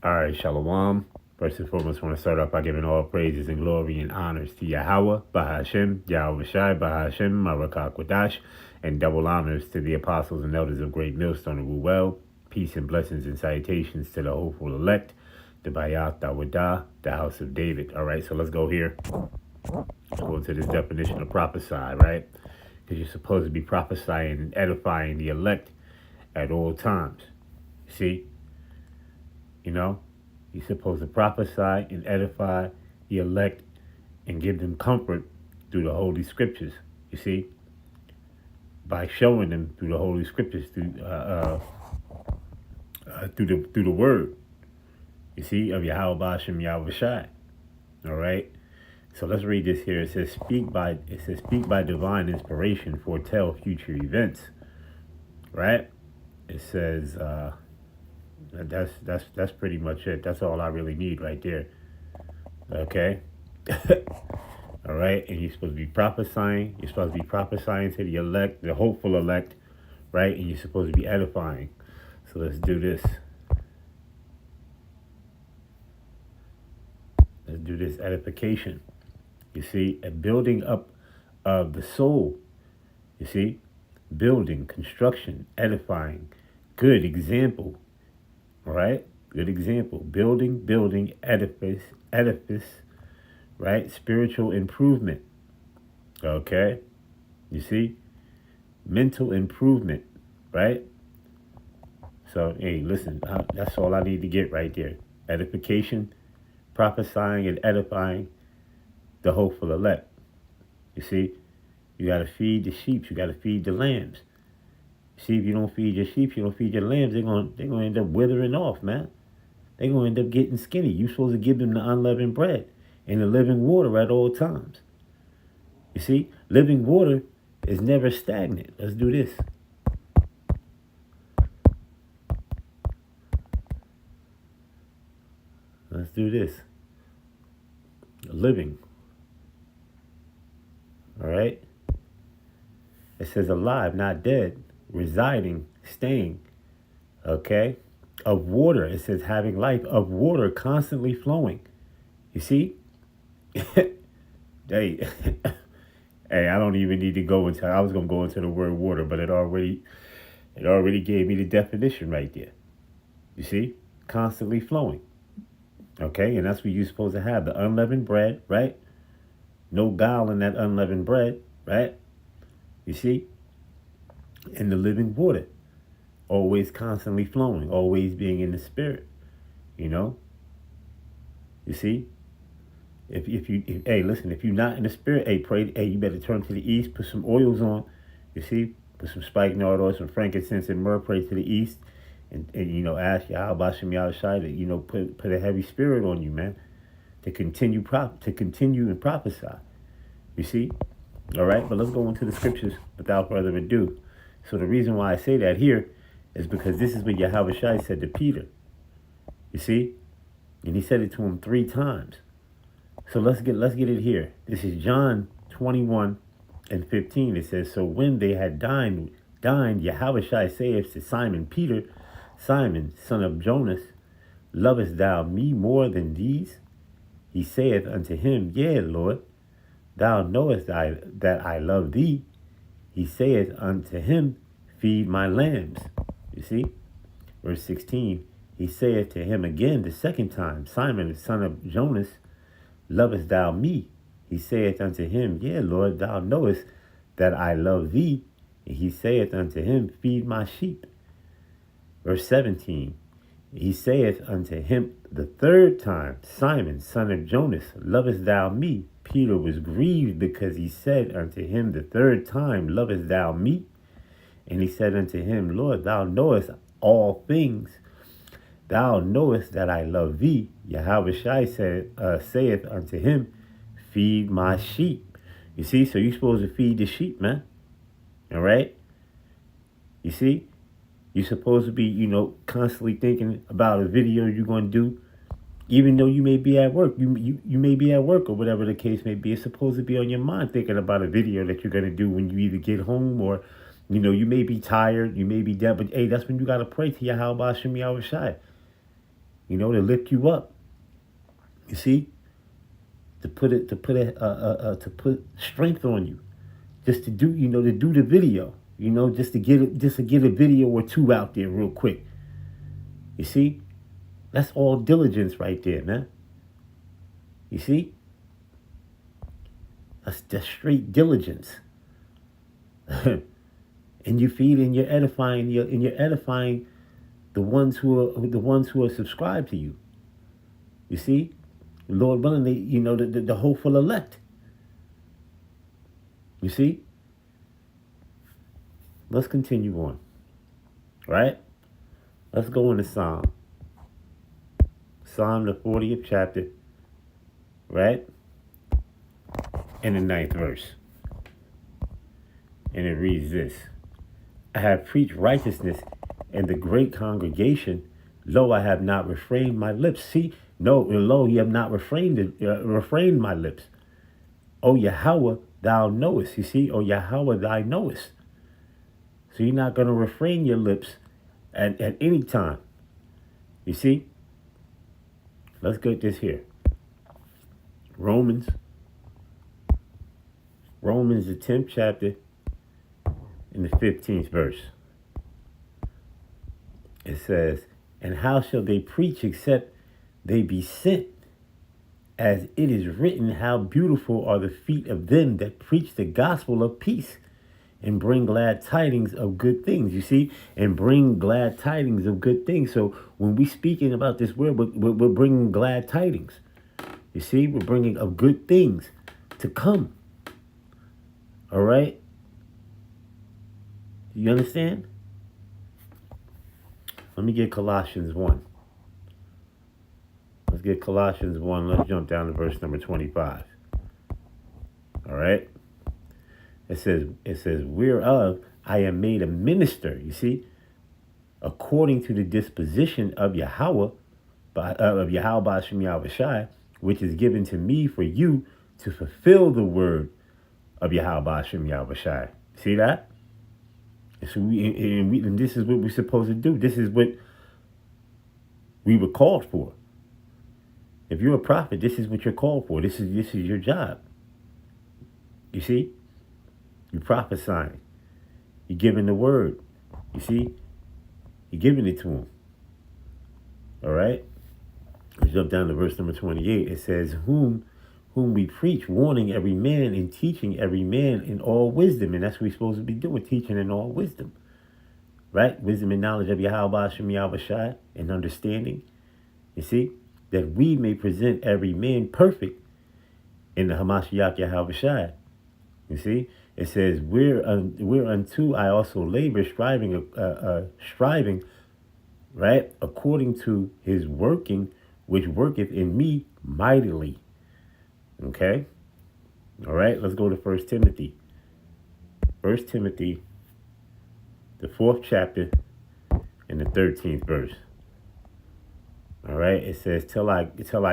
All right, Shalom. First and foremost, I want to start off by giving all praises and glory and honors to Yahweh, Bahashem, Yahweh Shai, Bahashem, Marakah Kwadash, and double honors to the apostles and elders of Great Millstone and Ruel. Peace and blessings and salutations to the hopeful elect, the Bayat Dawadah, the house of David. All right, so let's go here. Let's go into this definition of prophesy, right? Because you're supposed to be prophesying and edifying the elect at all times. See? You know, you're supposed to prophesy and edify the elect and give them comfort through the Holy Scriptures. You see, by showing them through the Holy Scriptures, through the Word. You see, of Yahweh Bashem Yahweh Shai. All right. So let's read this here. It says, speak by divine inspiration, foretell future events. Right. It says. That's pretty much it. That's all I really need right there. Okay? All right? And you're supposed to be prophesying. You're supposed to be prophesying to the elect, the hopeful elect, right? And you're supposed to be edifying. So let's do this. Let's do this edification. You see, a building up of the soul. You see? Building, construction, edifying. Good example. All right, good example. Building, edifice, right? Spiritual improvement. Okay, you see, mental improvement, right? So, hey, listen, that's all I need to get right there. Edification, prophesying, and edifying the hopeful elect. You see, you got to feed the sheep. You got to feed the lambs. See, if you don't feed your sheep, you don't feed your lambs, they're gonna end up withering off, man. They're gonna end up getting skinny. You're supposed to give them the unleavened bread and the living water at all times. You see, living water is never stagnant. Let's do this. Let's do this. Living. All right. It says alive, not dead. Residing, staying, okay? Of water, it says having life, of water constantly flowing. You see? Hey, hey, I don't even need to go into, I was going to go into the word water, but it already gave me the definition right there. You see? Constantly flowing. Okay, and that's what you're supposed to have, the unleavened bread, right? No guile in that unleavened bread, right? You see? And the living water, always constantly flowing, always being in the spirit, you know. You see, if you're not in the spirit, you better turn to the east, put some oils on, you see, put some spikenard oil, some frankincense and myrrh, pray to the east, and ask Yahweh Bashem Yahweh Shai to put a heavy spirit on you, man, to continue and prophesy. You see, all right. But let's go into the scriptures without further ado. So the reason why I say that here is because this is what Yahweh Shai said to Peter. You see? And he said it to him 3 times. So let's get it here. This is John 21:15. It says, so when they had dined, Yahweh Shai saith to Simon Peter, Simon, son of Jonas, lovest thou me more than these? He saith unto him, yea, Lord, thou knowest that I love thee. He saith unto him, feed my lambs. You see? Verse 16, he saith to him again the second time, Simon, the son of Jonas, lovest thou me? He saith unto him, yea, Lord, thou knowest that I love thee. And he saith unto him, feed my sheep. Verse 17, he saith unto him the third time, Simon, son of Jonas, lovest thou me? Peter was grieved because he said unto him the third time, lovest thou me? And he said unto him, Lord, thou knowest all things. Thou knowest that I love thee. Yahweh Shai saith unto him, feed my sheep. You see, so you're supposed to feed the sheep, man. All right? You see? You're supposed to be, constantly thinking about a video you're going to do. Even though you may be at work, you may be at work or whatever the case may be, it's supposed to be on your mind thinking about a video that you're going to do when you either get home or, you may be tired, you may be dead, but hey, that's when you got to pray to Yahweh Bashem Yahweh Shai. to lift you up. You see, to put strength on you, just to do, to do the video, just to get a video or two out there real quick. You see, that's all diligence right there, man. You see, that's straight diligence. And you feed and you're edifying, the ones who are subscribed to you. You see, Lord willing, the hopeful elect. You see, let's continue on. Right? Let's go into Psalm, the 40th chapter, right? In the 9th verse. And it reads this: I have preached righteousness in the great congregation. Lo, I have not refrained my lips. See, no, lo, you have not refrained my lips. O Yahweh, thou knowest. You see, O Yahweh, thou knowest. So you're not going to refrain your lips at any time. You see? Let's get this here. Romans, the 10th chapter, in the 15th verse. It says, and how shall they preach except they be sent? As it is written, how beautiful are the feet of them that preach the gospel of peace and bring glad tidings of good things. You see, and bring glad tidings of good things. So when we speaking about this word, we're bringing glad tidings. You see, we're bringing of good things to come. All right? You understand? Let me get Colossians 1. Let's get Colossians 1. Let's jump down to verse number 25. All right? It says, whereof I am made a minister, you see, according to the disposition of Yahweh, of Yahweh Hashem Yahushai, which is given to me for you to fulfill the word of Yahweh Hashem Yahushai. See that? So and this is what we're supposed to do. This is what we were called for. If you're a prophet, this is what you're called for. This is your job. You see? You're prophesying. You're giving the word. You see? You're giving it to him. All right? We jump down to verse number 28. It says, whom we preach, warning every man and teaching every man in all wisdom. And that's what we're supposed to be doing, teaching in all wisdom. Right? Wisdom and knowledge of Yahweh Hashem Yahushai and understanding. You see? That we may present every man perfect in the Hamashiach Yahushai. You see? It says, whereunto I also labor, striving, right? According to his working, which worketh in me mightily. Okay? All right, let's go to 1 Timothy. 1 Timothy, the 4th chapter, and the 13th verse. All right, it says, till I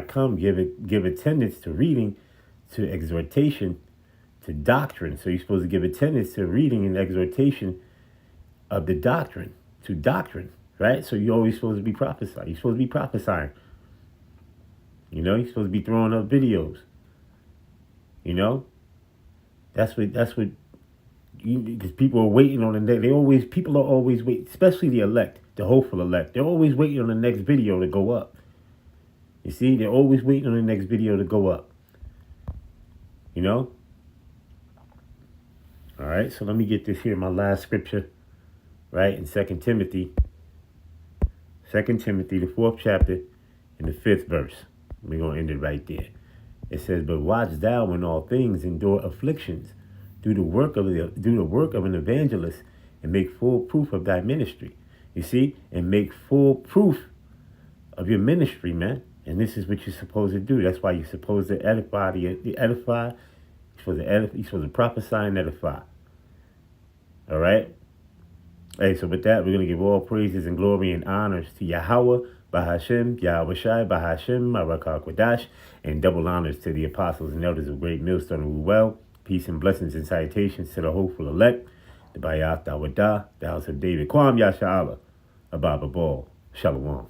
come, give attendance to reading, to exhortation, to doctrine. So you're supposed to give attendance to reading and exhortation of the doctrine, to doctrine, right? So you're always supposed to be prophesying. You're supposed to be prophesying. You're supposed to be throwing up videos. That's what because people are waiting on the next. People are always waiting, especially the elect, the hopeful elect. They're always waiting on the next video to go up. You see, they're always waiting on the next video to go up. All right, so let me get this here, my last scripture, right, in 2 Timothy, the 4th chapter, and the 5th verse. We're going to end it right there. It says, but watch thou in all things, endure afflictions, do the work of an evangelist, and make full proof of thy ministry. You see, and make full proof of your ministry, man. And this is what you're supposed to do. That's why you're supposed to edify. You're supposed to prophesy and edify. All right? Hey, so with that, we're going to give all praises and glory and honors to Yahweh, Bahashem, Yahushai, Bahashem, Marakah Quadash, and double honors to the apostles and elders of Great Millstone who well. Peace and blessings and salutations to the hopeful elect, the Bayat Dawadah, the house of David, Kwam Yasha'Allah, Ababa Ball, Shalom.